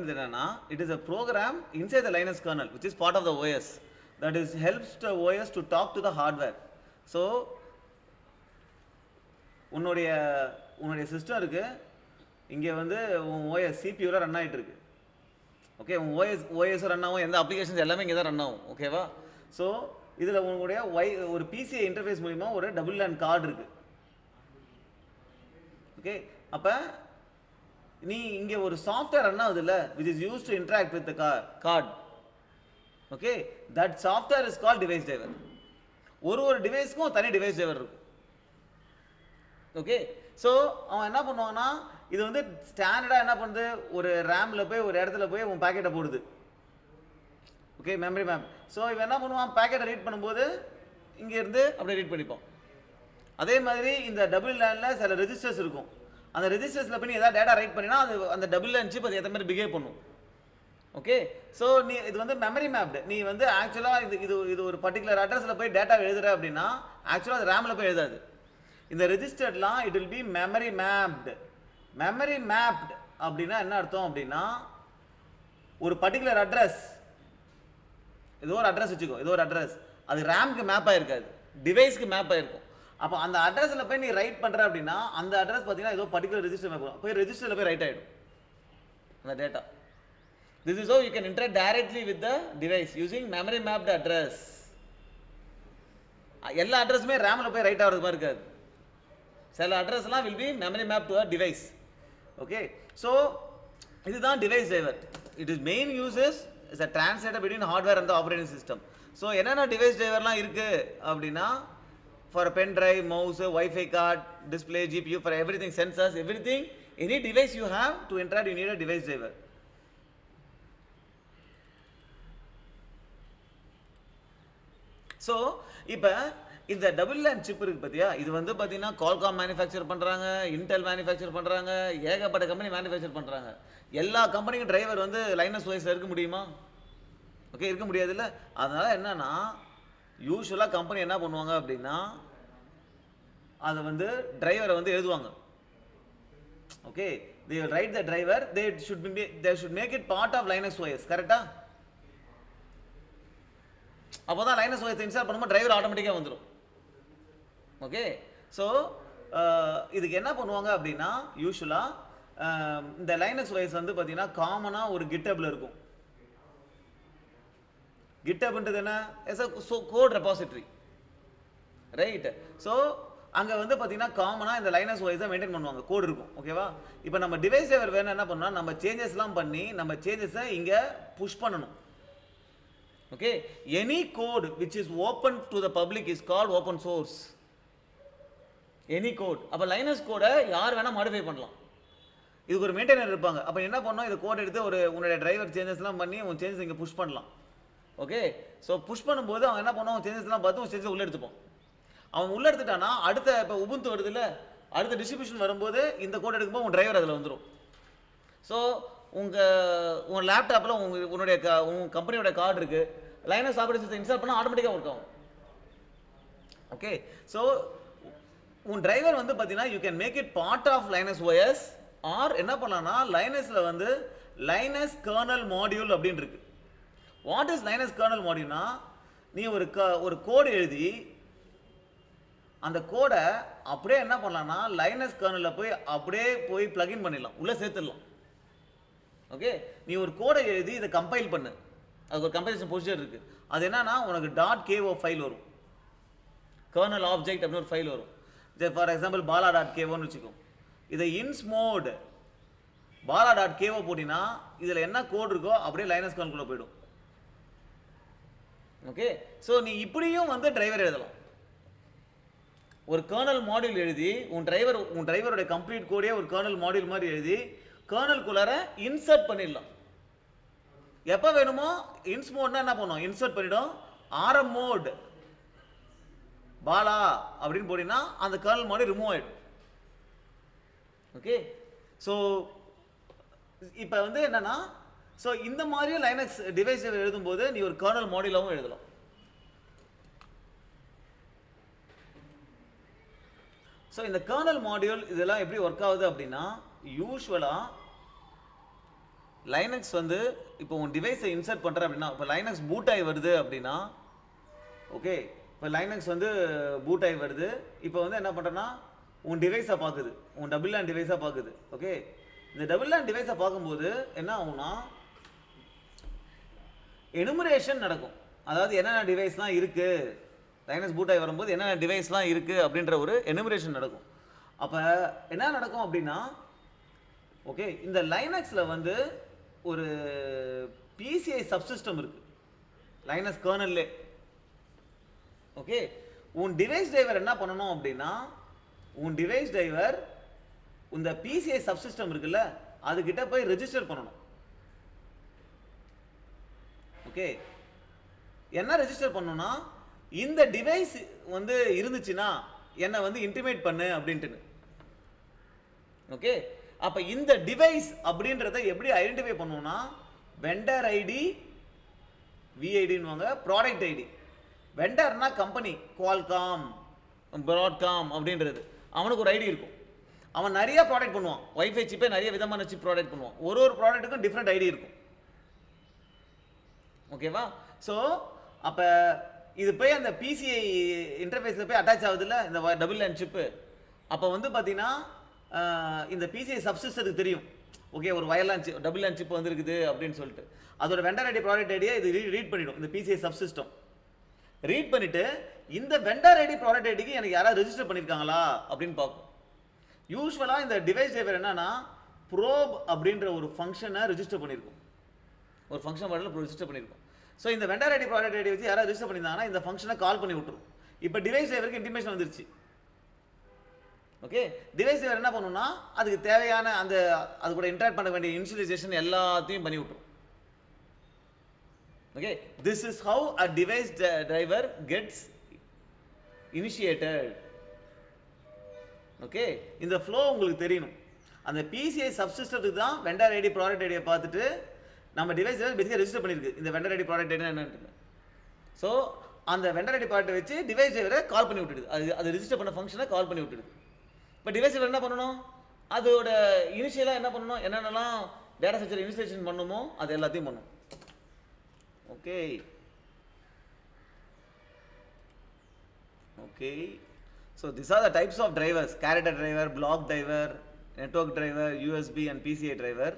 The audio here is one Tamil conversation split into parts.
அப்படின்றது என்னன்னா, it is a program inside the Linux kernel which is part of the OS that is helps the OS to talk to the hardware. So உன்னுடைய சிஸ்டம் இருக்கு, இங்கே வந்து உன் ஓஎஸ் சிபியூவில் ரன் ஆகிட்டு இருக்கு. ஓகே, உன் ஓஎஸ் ரன் ஆகும், எந்த அப்ளிகேஷன்ஸ் எல்லாமே இங்கே தான் ரன் ஆகும். ஓகேவா? ஸோ இதில் உங்களுடைய ஒரு பிசிஐ இன்டர்ஃபேஸ் மூலிமா ஒரு டபுள் லேன் கார்டு இருக்கு. ஓகே, அப்போ நீ இங்கே ஒரு சாஃப்ட்வேர் ரன் ஆகுது இல்லை, which is use to interact with card. Okay, that software is call device driver. ஒரு டிவைஸ்க்கும் தனி டிவைஸ் டிரைவர் இருக்கும். ஓகே, ஸோ அவன் என்ன பண்ணுவான்னா, இது வந்து ஸ்டாண்டர்டாக என்ன பண்ணுது, ஒரு ரேமில் போய் ஒரு இடத்துல போய் உன் பேக்கெட்டை போடுது. Okay, memory map. ஸோ இவன் என்ன பண்ணுவான், பேக்கெட்டை ரீட் பண்ணும்போது இங்கேருந்து அப்படியே ரீட் பண்ணிப்பான். அதே மாதிரி இந்த டபுள் லேனில் சில ரெஜிஸ்டர்ஸ் இருக்கும். அந்த ரெஜிஸ்டர்ஸில் போய் நீ எதாவது டேட்டா ரைட் பண்ணினா அது அந்த டபுள் லேன் சிப் அது ஏற்ற மாதிரி பிஹேவ் பண்ணும். ஓகே, ஸோ நீ இது வந்து மெமரி மேப்டு. நீ வந்து ஆக்சுவலாக இது ஒரு பர்டிகுலர் அட்ரஸில் போய் டேட்டா எழுதுற அப்படின்னா ஆக்சுவலாக அது ரேமில் போய் எழுதாது. இந்த ரெஜிஸ்டர்ட்லாம் it will be memory mapped. Memory mapped அப்படின்னா என்ன அர்த்தம் அப்படின்னா, ஒரு பர்டிகுலர் அட்ரஸ், ஏதோ ஒரு அட்ரஸ் வச்சுக்கோ, ஏதோ ஒரு அட்ரஸ் அது ரேம்க்கு மேப் ஆகிருக்காது, டிவைஸ்க்கு மேப் ஆகிருக்கும். அப்போ அந்த அட்ரஸில் போய் நீ ரைட் பண்ணுற அப்படின்னா அந்த அட்ரஸ் பார்த்தீங்கன்னா ஏதோ பர்டிகுலர் ரெஜிஸ்டர் மேப் போய் ரெஜிஸ்டரில் போய் ரைட் ஆகிடும் அந்த data. This is how you can interact directly with the device using memory mapped address. எல்லா அட்ரஸுமே ரேமில் போய் ரைட் ஆகிறது மாதிரி இருக்காது. சில அட்ரஸ்லாம் will be memory map to a device. Okay, so இதுதான் device driver. It is main uses is a translator between hardware and operating system. So என்னென்ன டிவைஸ் டிரைவர்லாம் இருக்குது அப்படின்னா, for a pen drive, mouse, Wi-Fi card, display, GPU, for everything, sensors, everything, any device you have to interact, you need a device driver. So இப்போ இந்த டபுள் லேன் சிப் இருக்கு பார்த்தியா, இது வந்து பார்த்தீங்கன்னா கால்காம் மேனுஃபேக்சர் பண்ணுறாங்க, இன்டெல் மேனுஃபேக்சர் பண்ணுறாங்க, ஏகப்பட்ட கம்பெனி மேனுஃபேக்சர் பண்ணுறாங்க. எல்லா கம்பெனிக்கும் டிரைவர் வந்து லைனஸ் ஓஎஸ்ல இருக்க முடியுமா? ஓகே, இருக்க முடியாதுல்ல. அதனால் என்னன்னா, யூஸ்வலாக கம்பெனி என்ன பண்ணுவாங்க அப்படின்னா, அதை வந்து டிரைவரை வந்து எழுதுவாங்க. Okay, they will write the driver, they should make it part of Linux OS. கரெக்டா? அப்போ தான் Linux OS இன்ஸ்டால் பண்ணும்போது டிரைவர் ஆட்டோமேட்டிக்காக வந்துடும். ஓகே, ஸோ இதுக்கு என்ன பண்ணுவாங்க அப்படின்னா, யூஸ்வலாக இந்த Linux OS வந்து பார்த்தீங்கன்னா காமனாக ஒரு கிட்டபில் இருக்கும். கிட்டப்ன்றது என்ன? எஸ் அ கோட் ரெபாசிட்டரி, ரைட்? ஸோ அங்கே வந்து பார்த்தீங்கன்னா காமனாக இந்த லைனஸ் ஓஎஸை மெயின்டைன் பண்ணுவாங்க, கோட் இருக்கும். ஓகேவா? இப்போ நம்ம டிவைஸ் டிரைவர் வேணும் என்ன பண்ணால், நம்ம சேஞ்சஸ்லாம் பண்ணி நம்ம சேஞ்சஸை இங்கே புஷ் பண்ணணும். Okay, any code which is open to the public is called open source. Any code. அப்போ லைனஸ் கோடை யார் வேணால் மாடிஃபை பண்ணலாம். இதுக்கு ஒரு மெயின்டைனர் இருப்பாங்க. அப்போ என்ன பண்ணோம், இதை கோட் எடுத்து உன்னுடைய டிரைவர் சேஞ்சஸ்லாம் பண்ணி உன் சேஞ்சஸ் இங்கே புஷ் பண்ணலாம். ஓகே, ஸோ புஷ் பண்ணும்போது அவன் என்ன பண்ணுவான், சேஞ்சஸ்லாம் பார்த்து உன் சேஞ்சஸ் உள்ளே எடுத்துப்பான். அவன் உள்ளே எடுத்துட்டானா அடுத்த இப்போ உபுந்து வருது இல்லை, அடுத்த டிஸ்ட்ரிபியூஷன் வரும்போது இந்த கோட் எடுக்கும்போது உன் டிரைவர் அதில் வந்துடும். ஸோ உன் லேப்டாப்பில் உன் கம்பெனியோட கார்டு இருக்குது, லைனஸ் ஆப்ரேட்டிங் சிஸ்டம் இன்ஸ்டால் பண்ணால் ஆட்டோமேட்டிக்காக ஒர்க் ஆகும். ஓகே, ஸோ உன் டிரைவர் வந்து பார்த்தீங்கன்னா you can make it part of Linux OS, or என்ன பண்ணலாம்னா லைனஸில் வந்து லைனஸ் கர்னல் மாடியூல் அப்படின்னு இருக்கு. வாட் இஸ் லைனஸ் கர்னல் மாடியூல்னா, நீ ஒரு கோடு எழுதி அந்த கோடை அப்படியே என்ன பண்ணலாம்னா லைனஸ் கர்னலில் போய் பிளகின் பண்ணிடலாம், உள்ளே சேர்த்துடலாம். ஓகே, நீ ஒரு கோடை எழுதி இதை கம்பைல் பண்ணு, அதுக்கு ஒரு கம்பைலேஷன் ப்ரொசீஜர் இருக்குது. அது என்னன்னா உனக்கு .ko ஃபைல் வரும், கர்னல் ஆப்ஜெக்ட் அப்படின்னு ஒரு ஃபைல் வரும். ஃபார் எக்ஸாம்பிள் bala.koன்னு வச்சுக்கோ. இதை இன்ஸ் மோட் bala.ko போட்டினா இதில் என்ன கோட் இருக்கோ அப்படியே லைனஸ் கர்னலுக்குள்ளே போயிடும். ஓகே, ஸோ நீ இப்படியும் வந்து டிரைவர் எழுதலாம். ஒரு கர்னல் மாடியூல் எழுதி உன் டிரைவருடைய கம்ப்ளீட் கோடே ஒரு கர்னல் மாடியூல் மாதிரி எழுதி கர்னலுக்குள்ளார இன்சர்ட் பண்ணிடலாம். எப்போ வேணுமோ இன்ஸ் மோட்னா என்ன பண்ணும், இன்சர்ட் பண்ணிடும். ஆர்எம் மோட் பாலா அப்படின்னு போட்டினா அந்த கர்னல் மாடியூல் ரிமூவ் ஆகிடும். ஓகே, ஸோ இப்போ வந்து என்னன்னா, ஸோ இந்த மாதிரியும் லைனக்ஸ் டிவைஸ் எழுதும்போது நீ ஒரு கர்னல் மாடியூலாகவும் எழுதலாம். ஸோ இந்த கர்னல் மாடியூல் இதெல்லாம் எப்படி ஒர்க் ஆகுது அப்படின்னா, யூஸ்வலாக லைனக்ஸ் வந்து இப்போ உன் டிவைஸை இன்சர்ட் பண்ணுற அப்படின்னா, இப்போ லைனக்ஸ் பூட் ஆகி வருது அப்படின்னா, ஓகே, இப்போ லைனக்ஸ் வந்து பூட் ஆகி வருது. இப்போ வந்து என்ன பண்ணுறேன்னா, உன் டிவைஸை பார்க்குது, உன் டபுள் லேன் டிவைஸாக பார்க்குது. ஓகே, இந்த டபுள் லேன் டிவைஸை பார்க்கும்போது என்ன ஆகும்னா, எனுமரேஷன் நடக்கும். அதாவது என்னென்ன டிவைஸ்லாம் இருக்குது, லைனக்ஸ் பூட் ஆகி வரும்போது என்னென்ன டிவைஸ்லாம் இருக்குது அப்படின்ற ஒரு எனுமரேஷன் நடக்கும். அப்போ என்ன நடக்கும் அப்படின்னா, ஓகே, இந்த லைனக்ஸில் வந்து ஒரு பிசிஐ சப்சிஸ்டம் இருக்குது லைனக்ஸ் கர்னல்லே. ஓகே, உன் டிவைஸ் டிரைவர் என்ன பண்ணணும் அப்படின்னா, உன் டிவைஸ் டிரைவர் இந்த பிசிஐ சப்சிஸ்டம் இருக்குல்ல, அதுக்கிட்ட போய் ரெஜிஸ்டர் பண்ணணும். ஓகே, என்ன ரெஜிஸ்டர் பண்ணணும்னா, இந்த டிவைஸ் வந்து இருந்துச்சுன்னா என்னை வந்து இன்டிமேட் பண்ணு அப்படின்ட்டு. ஓகே, அப்போ இந்த டிவைஸ் அப்படின்றத எப்படி ஐடென்டிஃபை பண்ணுவோம்னா, வெண்டர் ஐடி விஐடின்னுவாங்க, ப்ராடக்ட் ஐடி. வெண்டர்னா கம்பெனி, குவால்காம், ப்ராட்காம் அப்படின்றது, அவனுக்கு ஒரு ஐடி இருக்கும். அவன் நிறைய ப்ராடக்ட் பண்ணுவான், வைஃபை சிப்பே நிறைய விதமான சிப் ப்ராடக்ட் பண்ணுவான். ஒரு ஒரு ப்ராடக்ட்டுக்கும் டிஃப்ரெண்ட் ஐடி இருக்கும். ஓகேவா? ஸோ அப்போ இது போய் அந்த பிசிஐ இன்டர்ஃபேஸில் போய் அட்டாச் ஆகுதுல்ல இந்த டபுள் லேன் சிப்பு. அப்போ வந்து பார்த்தீங்கன்னா இந்த பிசிஐ சப்சிஸ்டத்துக்கு தெரியும், ஓகே, ஒரு வயர்லேன் சிப் டபுள் லேன் சிப் வந்துருக்குது அப்படின்னு சொல்லிட்டு. அதோட வெண்டர் ஐடி ப்ராடக்ட் ஐடியை இது ரீட் பண்ணிடும், இந்த பிசிஐ சப்சிஸ்டம் ரீட் பண்ணிட்டு இந்த வெண்டர் ஐடி ப்ராடக்ட் ஐடிக்கு எனக்கு யாராவது ரெஜிஸ்டர் பண்ணியிருக்காங்களா அப்படின்னு பார்க்கும். யூஸ்வலாக இந்த டிவைஸ் டிரைவர் என்னன்னா, ப்ரோப் அப்படின்ற ஒரு ஃபங்க்ஷனை ரெஜிஸ்டர் பண்ணியிருக்கும், ஒரு ஃபங்க்ஷன் மாடலில் ரெஜிஸ்டர் பண்ணியிருக்கும். ஸோ இந்த வெண்டர் ஐடி ப்ராடக்ட் ஐடி வச்சு யாராவது ரெஜிஸ்டர் பண்ணியிருந்தாங்கன்னா இந்த ஃபங்க்ஷனை கால் பண்ணி விட்டுரும். இப்போ டிவைஸ் டிரைவருக்கு இன்டிமேஷன் வந்துருச்சு. ஓகே, டிவைஸ் டிரைவர் என்ன பண்ணுன்னா, அதுக்கு தேவையான அந்த அது கூட இன்டராக்ட் பண்ண வேண்டிய இனிஷியலைசேஷன் எல்லாத்தையும் பண்ணி விட்டுரும். Okay, this is how a device driver gets initiated. Okay, இந்த ஃப்ளோ உங்களுக்கு தெரியணும். அந்த பிசிஐ சப்சிஸ்டத்துக்கு தான் வெண்டர் ஐடி ப்ராடக்ட் ஐடியை பார்த்துட்டு நம்ம டிவைஸ் பேசிக்காக ரெஜிஸ்டர் பண்ணியிருக்கு இந்த வெண்டர் ஐடி ப்ராடக்ட் ஐடி என்னன்னு. ஸோ அந்த வெண்டர் ஐடி ப்ராடக்ட் வச்சு டிவைஸ் டிரைவரை கால் பண்ணி விட்டுடுது, அது ரெஜிஸ்டர் பண்ண ஃபங்க்ஷனை கால் பண்ணி விட்டுடுது. இப்போ டிவைஸ் டிரைவர் என்ன பண்ணணும், அதோட இனிஷியலாக என்ன பண்ணணும், என்னென்னலாம் டேட்டா ஸ்ட்ரக்சர் இனிஷியலைசேஷன் பண்ணுமோ அது எல்லாத்தையும் பண்ணும். Okay okay, so this are the types of drivers: character driver, block driver, network driver, USB and PCI driver.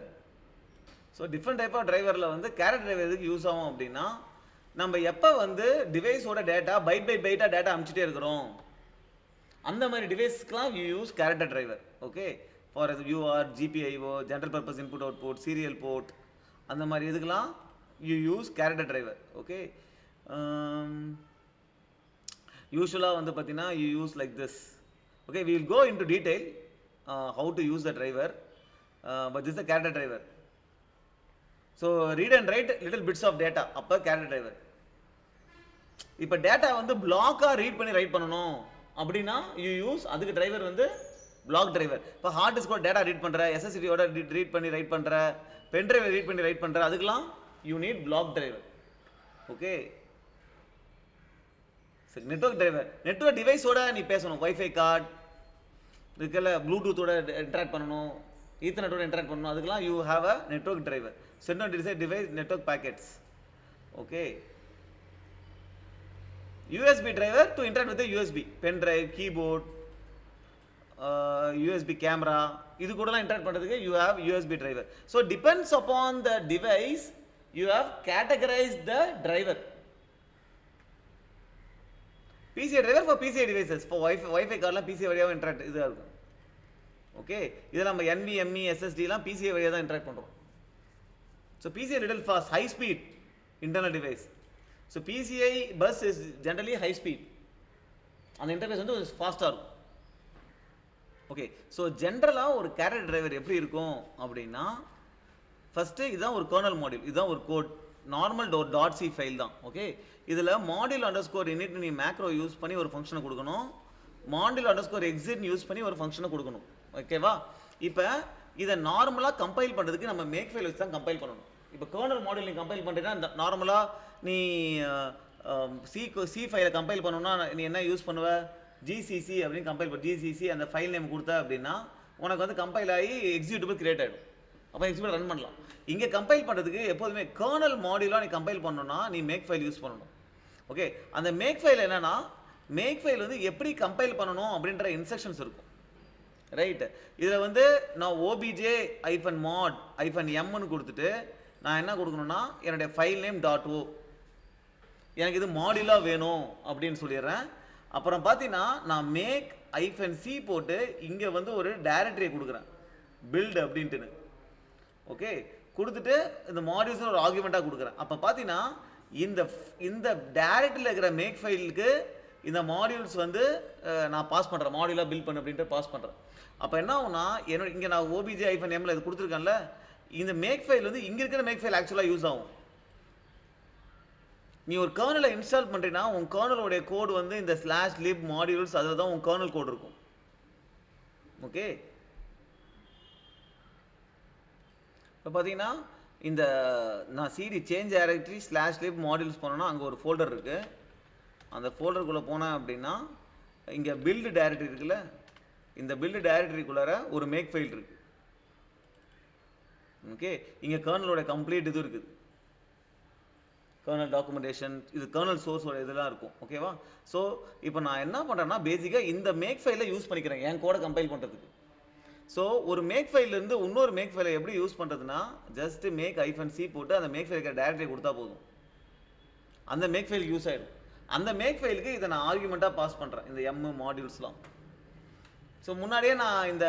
So different type of டிரைவரில் வந்து கேரக்டர் டிரைவர் எதுக்கு யூஸ் ஆகும் அப்படின்னா, நம்ம எப்போ வந்து டிவைஸோட டேட்டா பைட் பை பைட்டாக டேட்டா அனுப்பிச்சிட்டே இருக்கிறோம், அந்த மாதிரி டிவைஸ்க்கெலாம் you use character driver. Okay, for UART, GPIO, general purpose input out port, serial port, அந்த மாதிரி இதுக்கெலாம் you use character driver. Okay, யூஸ்வலாக வந்து பார்த்தீங்கன்னா you use like this. Okay, we will go into detail how to use the driver, but this the character driver. So read and write little bits of data, அப்போ கேரக்டர் டிரைவர். இப்போ டேட்டா வந்து பிளாக்காக ரீட் பண்ணி ரைட் பண்ணணும் அப்படின்னா யூ யூஸ் அதுக்கு டிரைவர் வந்து பிளாக் டிரைவர். இப்போ ஹார்ட் டிஸ்கோட டேட்டா ரீட் பண்ணுற, எஸ்எஸ்டியோட ரீட் பண்ணி ரைட் பண்ணுற, பென் டிரைவர் ரீட் பண்ணி ரைட் பண்ணுற, அதுக்கெல்லாம் you need block driver. Okay, சரி, நெட்வொர்க் டிரைவர், நெட்வொர்க் டிவைஸோட நீ பேசணும், வைஃபை கார்டு இதுக்கெல்லாம் ப்ளூடூத்தோட இன்டராக்ட் பண்ணணும், ஈத்தர்நெட்டோட இன்டராக்ட் பண்ணணும், அதுக்கெல்லாம் you have a network driver. Send and receive device network packets. Okay, USB driver to interact with USB pen drive, keyboard, USB camera, இது கூடலாம் இன்டராக்ட் பண்ணுறதுக்கு you have USB driver. So depends upon the device you have categorize the driver. PCI driver for PCI devices, for wifi கார்டெலாம் பிசிஐ வழியாக இன்டராக்ட் இதாக இருக்கும். ஓகே, இதில் நம்ம NVMe, SSDலாம் பிசிஐ வழியாக தான் இன்டராக்ட் பண்ணுறோம். So PCI little fast, high speed internal device. So PCI bus is generally high speed, அந்த இன்டர்ஃபேஸ் வந்து ஃபாஸ்ட்டாக இருக்கும். ஓகே, ஸோ ஜென்ரலாக ஒரு கேரக்டர் டிரைவர் எப்படி இருக்கும் அப்படின்னா, ஃபஸ்ட்டு இதுதான் ஒரு கர்னல் மாடியூல், இதுதான் ஒரு கோட், நார்மல் .c ஃபைல் தான். ஓகே, இதில் மாடியூல் அண்டர்ஸ்கோர் இனிட் நீ மேக்ரோ யூஸ் பண்ணி ஒரு ஃபங்க்ஷனை கொடுக்கணும், மாடியூல் அண்டர்ஸ்கோர் எக்ஸிட் யூஸ் பண்ணி ஒரு ஃபங்க்ஷனை கொடுக்கணும். ஓகேவா? இப்போ இதை நார்மலாக கம்பைல் பண்ணுறதுக்கு நம்ம மேக் ஃபைல் வச்சு தான் கம்பைல் பண்ணணும். இப்போ கர்னல் மாடியூல் நீ கம்பைல் பண்ணுறீங்கன்னா நார்மலாக நீ சி ஃபைலை கம்பைல் பண்ணணும்னா நீ என்ன யூஸ் பண்ணுவ, ஜிசிசி அப்படின்னு கம்பைல் பண்ண, ஜிசிசி அந்த ஃபைல் நேம் கொடுத்த அப்படின்னா உனக்கு வந்து கம்பைல் ஆகி எக்ஸிக்யூட்டபிள் கிரியேட் ஆகிடும். அப்போ எக்ஸிக்யூட் ரன் பண்ணலாம். இங்கே கம்பைல் பண்ணுறதுக்கு எப்போதுமே கர்னல் மாடியூலாக நீ கம்பைல் பண்ணணும்னா நீ மேக் ஃபைல் யூஸ் பண்ணணும். ஓகே, அந்த மேக் ஃபைல் என்னன்னா, மேக் ஃபைல் வந்து எப்படி கம்பைல் பண்ணணும் அப்படின்ற இன்ஸ்ட்ரக்ஷன்ஸ் இருக்கும். ரைட், இதில் வந்து நான் ஓபிஜே -mod -mன்னு கொடுத்துட்டு நான் என்ன கொடுக்கணும்னா என்னுடைய ஃபைல் நேம் .o, எனக்கு இது மாடியூலாக வேணும் அப்படின்னு சொல்லிடுறேன். அப்புறம் பார்த்தீங்கன்னா நான் மேக் -c போட்டு இங்கே வந்து ஒரு டைரக்டரியை கொடுக்குறேன், பில்டு அப்படின்ட்டுன்னு. ஓகே, கொடுத்துட்டு இந்த மாடியூல்ஸ் ஒரு ஆர்குமெண்ட்டாக கொடுக்குறேன். அப்போ பார்த்தீங்கன்னா இந்த டைரக்டரியில் இருக்கிற மேக் ஃபைலுக்கு இந்த மாடியூல்ஸ் வந்து நான் பாஸ் பண்ணுறேன், மாடியூலாக பில்ட் பண்ணு அப்படின்ட்டு பாஸ் பண்ணுறேன். அப்போ என்ன ஆகும்னா என்னோட இங்கே நான் ஓபிஜே -mல இது கொடுத்துருக்கேன்ல, இந்த மேக் ஃபைல் வந்து இங்கே இருக்கிற மேக் ஃபைல் ஆக்சுவலாக யூஸ் ஆகும். நீ ஒரு கர்னலை இன்ஸ்டால் பண்ணுறீங்கன்னா உன் கர்னலோடைய கோடு வந்து இந்த /lib மாடியூல்ஸ் அதில் தான் உன் கர்னல் கோடு இருக்கும். ஓகே, இப்போ பார்த்தீங்கன்னா இந்த நான் cd change directory /lib modules போனோன்னா அங்கே ஒரு ஃபோல்டர் இருக்குது. அந்த ஃபோல்டருக்குள்ளே போனேன் அப்படின்னா இங்கே பில்டு டைரக்டரி இருக்குல்ல, இந்த பில்டு டைரக்டரிக்குள்ளார ஒரு மேக் ஃபைல் இருக்குது. ஓகே, இங்கே கர்னலோட கம்ப்ளீட் இது இருக்குது, கர்னல் டாக்குமெண்டேஷன், இது கர்னல் சோர்ஸோட இதெல்லாம் இருக்கும். ஓகேவா? ஸோ இப்போ நான் என்ன பண்ணுறேன்னா பேசிக்காக இந்த மேக் ஃபைலை யூஸ் பண்ணிக்கிறேன் என் கோடை கம்பைல் பண்ணுறதுக்கு. ஸோ ஒரு மேக் ஃபைல்லேருந்து இன்னொரு மேக் ஃபைலை எப்படி யூஸ் பண்ணுறதுன்னா ஜஸ்ட் மேக் -c போட்டு அந்த மேக் ஃபைலுக்கு டைரக்டரி கொடுத்தா போதும், அந்த மேக் ஃபைல் யூஸ் ஆகிடும். அந்த மேக் ஃபைலுக்கு இதை நான் ஆர்குமெண்ட்டாக பாஸ் பண்ணுறேன், இந்த மாடியூல்ஸ்லாம். ஸோ முன்னாடியே நான் இந்த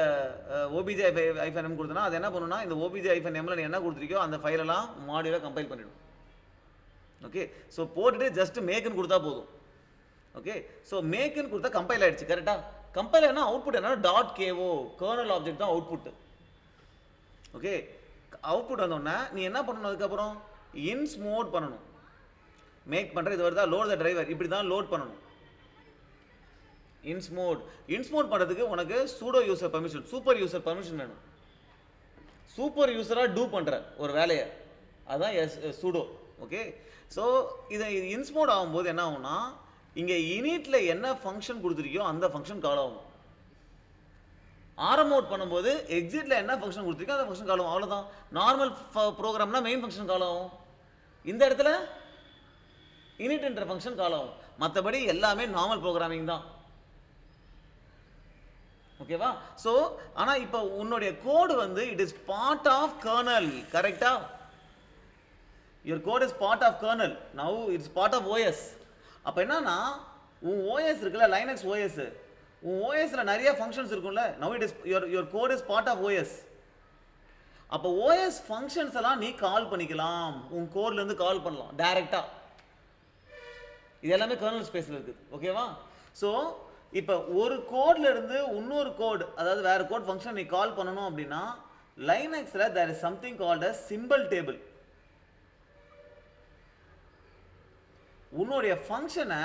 ஓபிஜே -m கொடுத்தேன்னா அது என்ன பண்ணுன்னா இந்த ஓபிஜே -mல நீ என்ன கொடுத்துருக்கியோ அந்த ஃபைலெல்லாம் மாடியூலாக கம்பைல் பண்ணிவிடும். ஓகே, ஸோ போட்டுட்டு ஜஸ்ட் மேக்குன்னு கொடுத்தா போதும். ஓகே, ஸோ மேக்குன்னு கொடுத்தா கம்பைல் ஆகிடுச்சு. கரெக்டாக கம்பைல் ஆனால் அவுட்புட் என்னன்னா .ko கர்னல் ஆப்ஜெக்ட் தான் அவுட்புட்டு. ஓகே, அவுட்புட் வந்தோடனே நீ என்ன பண்ணணும், அதுக்கப்புறம் இன்ஸ் மோட் பண்ணணும். மேக் பண்ணுற இது வருதா, லோட் த டிரைவர், இப்படி தான் லோட் பண்ணணும். இன்ஸ் மோட் பண்ணுறதுக்கு உனக்கு sudo user permission, super user permission வேணும். சூப்பர் யூசராக டூ பண்ணுற ஒரு வேலையை அதுதான் சூடோ. ஓகே, ஸோ இதை இன்ஸ் மோட் ஆகும்போது என்ன ஆகும்னா இங்கே இனிட்ல என்ன ஃபங்க்ஷன் கொடுத்துருக்கியோ அந்த ஃபங்க்ஷன் கால் ஆகும். ஆரம் அவுட் பண்ணும்போது எக்ஸிட்ல என்ன ஃபங்க்ஷன் கொடுத்துருக்கோ அந்த ஃபங்க்ஷன் கால் ஆகும். அவ்வளோதான். நார்மல் ப்ரோக்ராம்னா மெயின் ஃபங்க்ஷன் கால் ஆகும், இந்த இடத்துல இனிட்ன்ற ஃபங்க்ஷன் கால் ஆகும். மற்றபடி எல்லாமே நார்மல் ப்ரோக்ராமிங் தான். ஓகேவா? ஸோ ஆனால் இப்போ உன்னுடைய கோடு வந்து it is part of kernel. கரெக்டா? your code is part of kernel, now it's part of OS. அப்போ என்னன்னா உன் OS இருக்குல்ல, லைனக்ஸ் OS, உன் OSல நிறைய ஃபங்க்ஷன்ஸ் இருக்கும்ல, now it is your code is part of OS. அப்போ OS ஃபங்க்ஷன்ஸ் எல்லாம் நீ கால் பண்ணிக்கலாம், உன் கோட்லேருந்து கால் பண்ணலாம் டைரெக்டாக. இது எல்லாமே கர்னல் ஸ்பேஸில் இருக்குது. ஓகேவா? ஸோ இப்போ ஒரு கோட்ல இருந்து இன்னொரு கோட், அதாவது வேற கோட் ஃபங்க்ஷன் நீ கால் பண்ணணும் அப்படின்னா லைனக்ஸில் there is something called as symbol table. உன்னுடைய ஃபங்க்ஷனை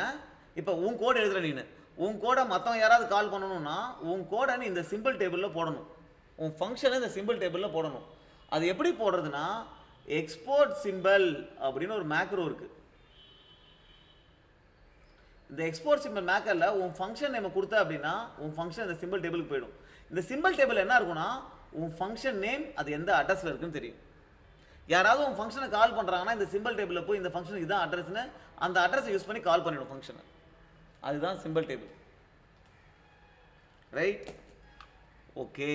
இப்போ உன் கோட் எழுதுற நீனு, உன் கோடை மற்றவங்க யாராவது கால் பண்ணணும்னா உன் கோடை நீ இந்த சிம்பிள் டேபிளில் போடணும், உன் ஃபங்க்ஷனை இந்த சிம்பிள் டேபிளில் போடணும். அது எப்படி போடுறதுன்னா எக்ஸ்போர்ட் சிம்பிள் அப்படின்னு ஒரு மேக்ரோ இருக்குது. இந்த எக்ஸ்போர்ட் சிம்பிள் மேக்கரில் உன் ஃபங்க்ஷன் நேம் கொடுத்த அப்படின்னா உன் ஃபங்க்ஷன் இந்த சிம்பிள் டேபிளுக்கு போயிடும். இந்த சிம்பிள் டேபிள் என்ன இருக்குன்னா உன் ஃபங்க்ஷன் நேம் அது எந்த அட்ரஸில் இருக்குன்னு தெரியும். யாராவது உன் ஃபங்க்ஷனை கால் பண்ணுறாங்கன்னா இந்த சிம்பிள் டேபிளில் போய் இந்த ஃபங்க்ஷன் இதுதான் அட்ரஸ்னு அந்த அட்ரஸை யூஸ் பண்ணி கால் பண்ணிடும் ஃபங்க்ஷனை. அதுதான் simple table. Right? Okay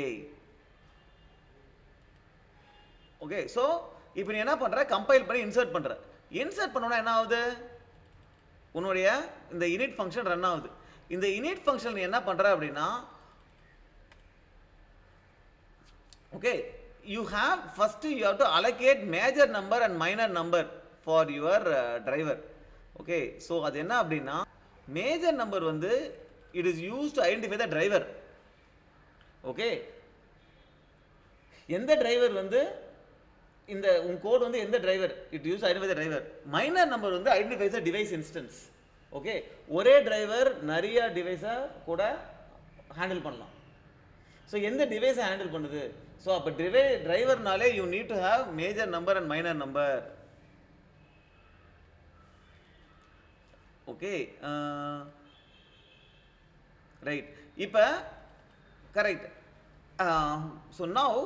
okay so இப்போ நீ என்ன பண்ணுற, கம்பைல் பண்ணி இன்சர்ட் பண்ணுற. இன்சர்ட் பண்ணோன்னா என்ன ஆகுது, உன்னுடைய இந்த init ஃபங்க்ஷன் ரன் ஆகுது. இந்த init ஃபங்க்ஷன் நீ என்ன பண்ணுற அப்படின்னா okay you have to allocate major number and minor number for your driver. Okay so அது என்ன அப்படின்னா மேஜர் நம்பர் வந்து it is used to identify the driver. Okay, எந்த டிரைவர் வந்து இந்த உன் கோட் வந்து எந்த driver it use identify the driver. Minor number வந்து identifies the device instance. Okay, ஒரே டிரைவர் நிறைய டிவைஸை கூட ஹேண்டில் பண்ணலாம். ஸோ எந்த டிவைஸை ஹேண்டில் பண்ணுது, ஸோ அப்போ டிரைவர்னாலே you need to have major number and minor number. Okay right. இப்போ correct. So now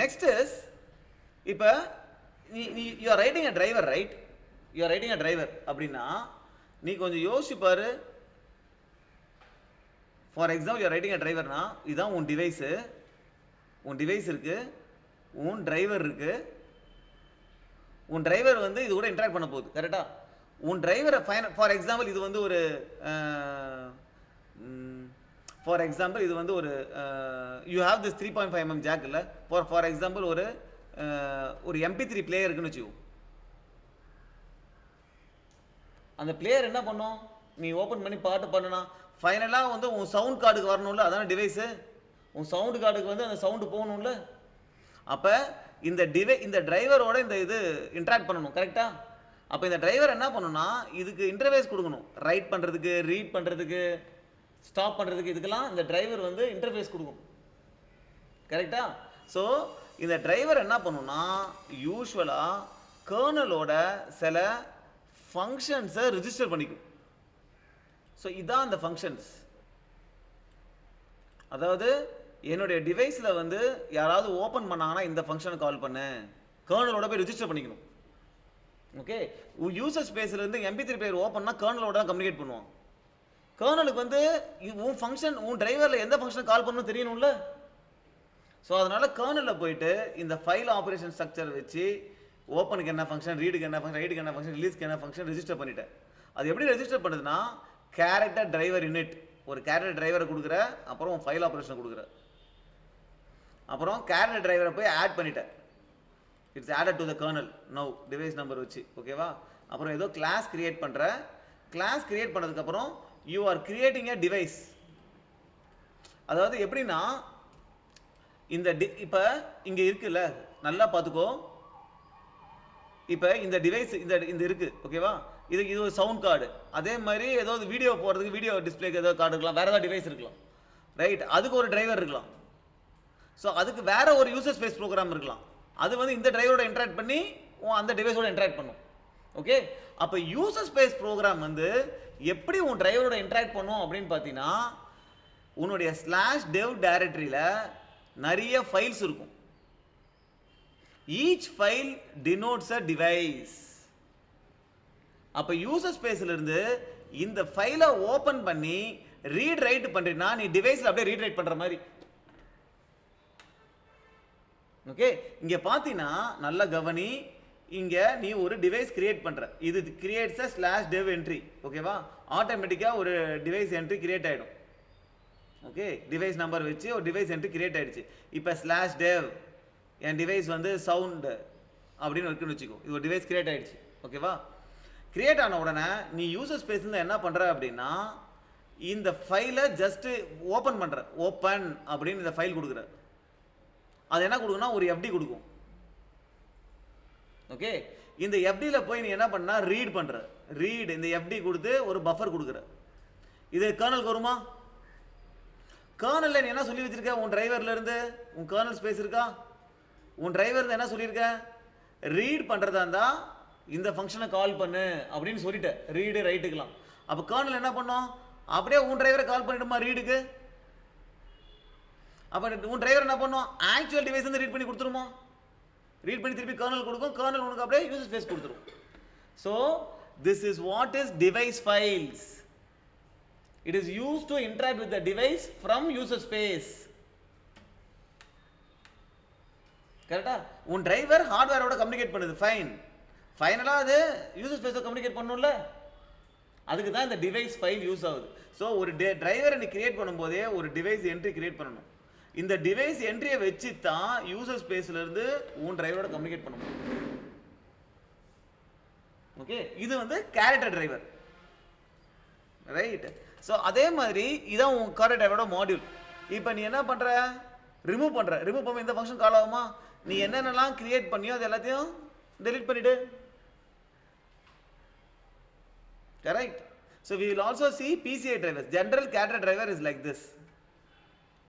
next is இப்போ you are riding a driver, right? You are riding a driver அப்படின்னா நீ கொஞ்சம் யோசிச்சு பாரு. For example you are riding a டிரைவர்னா இதுதான் உன் டிவைஸு, உன் டிவைஸ் இருக்கு, உன் டிரைவர் இருக்கு. உன் டிரைவர் வந்து இது கூட இன்டராக்ட் பண்ண போகுது, கரெக்டா? உன் டிரைவரை ஃபார் எக்ஸாம்பிள் இது வந்து ஒரு you have this 3.5 mm jack இல்லை, ஃபார் எக்ஸாம்பிள் ஒரு MP3 பிளேயர் இருக்குன்னு வச்சுக்கோ. அந்த பிளேயர் என்ன பண்ணும்? நீ ஓப்பன் பண்ணி பாட்டு பண்ணனா ஃபைனலாக வந்து உன் சவுண்ட் கார்டுக்கு வரணும்ல, அதான டிவைஸு. உன் சவுண்டு கார்டுக்கு வந்து அந்த சவுண்டு போகணும்ல. அப்போ இந்த டிரைவரோட இந்த இது இன்ட்ராக்ட் பண்ணணும், கரெக்டா? அப்போ இந்த டிரைவர் என்ன பண்ணணும்னா இதுக்கு இன்டர்ஃபேஸ் கொடுக்கணும், ரைட் பண்ணுறதுக்கு, ரீட் பண்ணுறதுக்கு, ஸ்டாப் பண்ணுறதுக்கு, இதுக்கெல்லாம் இந்த டிரைவர் வந்து இன்டர்ஃபேஸ் கொடுக்கணும், கரெக்டா? ஸோ இந்த டிரைவர் என்ன பண்ணணும்னா யூஸ்வலாக கர்னலோட சில ஃபங்க்ஷன்ஸை ரிஜிஸ்டர் பண்ணிக்கும். ஸோ இதான் அந்த ஃபங்க்ஷன்ஸ். அதாவது என்னுடைய டிவைஸில் வந்து யாராவது ஓப்பன் பண்ணாங்கன்னா இந்த ஃபங்க்ஷனை கால் பண்ணு, கர்னலோட போய் ரிஜிஸ்டர் பண்ணிக்கணும். ஓகே, யூசர் ஸ்பேஸ்லேருந்து MP3 பிளேயர் ஓப்பன்னா கர்னலோட தான் கம்யூனிகேட் பண்ணுவான். கர்னலுக்கு வந்து உன் ஃபங்க்ஷன், உன் டிரைவரில் எந்த ஃபங்க்ஷனை கால் பண்ணணும் தெரியணும்ல. ஸோ அதனால கர்னலில் போயிட்டு இந்த ஃபைல் ஆப்ரேஷன் ஸ்ட்ரக்சர் வச்சு ஓப்பனுக்கு என்ன ஃபங்க்ஷன், ரீடுக்கு என்ன ஃபங்க்ஷன், ரைட்டுக்கு என்ன ஃபங்க்ஷன், ரிலீஸ்க்கு என்ன ஃபங்க்ஷன் ரிஜிஸ்டர் பண்ணிட்டேன். அது எப்படி ரெஜிஸ்டர் பண்ணுதுன்னா கேரக்டர் டிரைவர் யூனிட், ஒரு கேரக்டர் டிரைவரை கொடுக்குற, அப்புறம் ஃபைல் ஆப்ரேஷன் கொடுக்குற, அப்புறம் கேரக்டர் டிரைவரை போய் ஆட் பண்ணிட்டேன். It's added to the kernel now device number வச்சு, ஓகேவா? அப்புறம் ஏதோ கிளாஸ் கிரியேட் பண்ணுற, கிளாஸ் கிரியேட் பண்ணதுக்கப்புறம் you are creating a device. அதாவது எப்படின்னா இந்த இப்போ இங்கே இருக்குல்ல, நல்லா பார்த்துக்கோ. இப்போ இந்த டிவைஸ் இந்த இருக்கு, ஓகேவா? இது ஒரு சவுண்ட் கார்டு. அதே மாதிரி ஏதாவது வீடியோ போகிறதுக்கு, வீடியோ டிஸ்பிளேக்கு ஏதாவது கார்டு இருக்கலாம், வேறு ஏதாவது டிவைஸ் இருக்கலாம், ரைட்? அதுக்கு ஒரு டிரைவர் இருக்கலாம். ஸோ அதுக்கு வேற ஒரு யூசர் ஸ்பேஸ் ப்ரோக்ராம் இருக்கலாம். அது வந்து இந்த டிரைவரோட இன்டராக்ட் பண்ணி அந்த டிவைஸோட இன்டராக்ட் பண்ணும். ஓகே, அப்போ யூசர் ஸ்பேஸ் ப்ரோக்ராம் வந்து எப்படி உன் டிரைவரோட இன்டராக்ட் பண்ணும் அப்படின்னு பார்த்தீங்கன்னா உன்னுடைய /dev டைரக்டரியில் நிறைய ஃபைல்ஸ் இருக்கும். ஈச் ஃபைல் டினோட்ஸ் அ டிவைஸ். அப்போ யூசர் ஸ்பேஸ்ல இருந்து இந்த ஃபைலை ஓப்பன் பண்ணி ரீட் ரைட் பண்றீங்கன்னா நீ டிவைஸ்ல அப்படியே ரீட் ரைட் பண்ற மாதிரி. ஓகே, இங்க பாத்தீங்கன்னா நல்ல கவனி. இங்க நீ ஒரு டிவைஸ் கிரியேட் பண்ற, இது கிரியேட்ஸ் a /dev என்ட்ரி, ஓகேவா? ஆட்டோமேட்டிக்கா ஒரு டிவைஸ் என்ட்ரி கிரியேட் ஆயிடும். ஓகே, டிவைஸ் நம்பர் வச்சு ஒரு டிவைஸ் என்ட்ரி கிரியேட் ஆயிடுச்சு. இப்போ /dev என் டிவைஸ் வந்து சவுண்ட் அப்படின்னு இருக்குன்னு வச்சுக்கோ, இது ஒரு டிவைஸ் கிரியேட் ஆயிடுச்சு, ஓகேவா? கிரியேட் ஆன உடனே நீ யூசர் ஸ்பேஸ்ல என்ன பண்ற அப்படின்னா இந்த ஃபைலை ஜஸ்ட் ஓப்பன் பண்ற, ஓப்பன் அப்படின்னு இந்த ஃபைல் கொடுக்குற. அது என்ன கொடுக்குன்னா ஒரு FD கொடுக்கும். ஓகே, இந்த FDல போய் நீ என்ன பண்ணா ரீட் பண்ற, ரீட் இந்த FD கொடுத்து ஒரு பஃபர் கொடுக்குற. இது கர்னலுக்கு வருமா? கர்னல்ல நீ என்ன சொல்லி வச்சிருக்க? உன் டிரைவர்ல இருந்து உன் கர்னல் ஸ்பேஸ் இருக்கா? உன் டிரைவர் என்ன சொல்லியிருக்க? ரீட் பண்றதா இருந்தா இந்த ஃபங்க்ஷனை கால் பண்ணு அப்படின்னு சொல்லிட்ட, ரீடு ரைட்டுக்கலாம். அப்போ கர்னல் என்ன பண்ணும்? அப்படியே உன் டிரைவரை கால் பண்ணிடுமா ரீடுக்கு? அப்போ உன் டிரைவர் என்ன பண்ணும்? ஆக்சுவல் டிவைஸ் வந்து ரீட் பண்ணி கொடுத்துருமா? ரீட் பண்ணி திருப்பி கர்னல் கொடுக்கும், கர்னல் உனக்கு அப்படியே யூசர் ஸ்பேஸ் கொடுத்துரும். So this is what is device files. It is used to interact with the device from user space. கரெக்டா? உன் டிரைவர் ஹார்ட்வேரோட கம்யூனிகேட் பண்ணுது, ஃபைன். ஃபைனலா அது யூசர் ஸ்பேஸோட கம்யூனிகேட் பண்ணணும்ல, அதுக்கு தான் இந்த டிவைஸ் ஃபைல் யூஸ் ஆகுது. ஸோ ஒரு டிரைவரை நீ கிரியேட் பண்ணும்போதே ஒரு டிவைஸ் என்ட்ரி கிரியேட் பண்ணணும். இந்த டிவைஸ் என்ட்ரியை வச்சு தான் யூசர் ஸ்பேஸ்ல இருந்து உன் டிரைவரோட கம்யூனிகேட் பண்ண முடியும். ஓகே, இது வந்து கேரக்டர் டிரைவர், ரைட்? ஸோ அதே மாதிரி இதான் உன் கேரக்டர் டிரைவரோட மாடியூல். இப்போ நீ என்ன பண்ற? ரிமூவ் பண்ற. ரிமூவ் பண்ண இந்த ஃபங்க்ஷன் கால் ஆகுமா? நீ என்னென்னலாம் கிரியேட் பண்ணியோ அது எல்லாத்தையும் டெலீட் பண்ணிடு. Correct? So we will also see PCI drivers. General character driver is like this.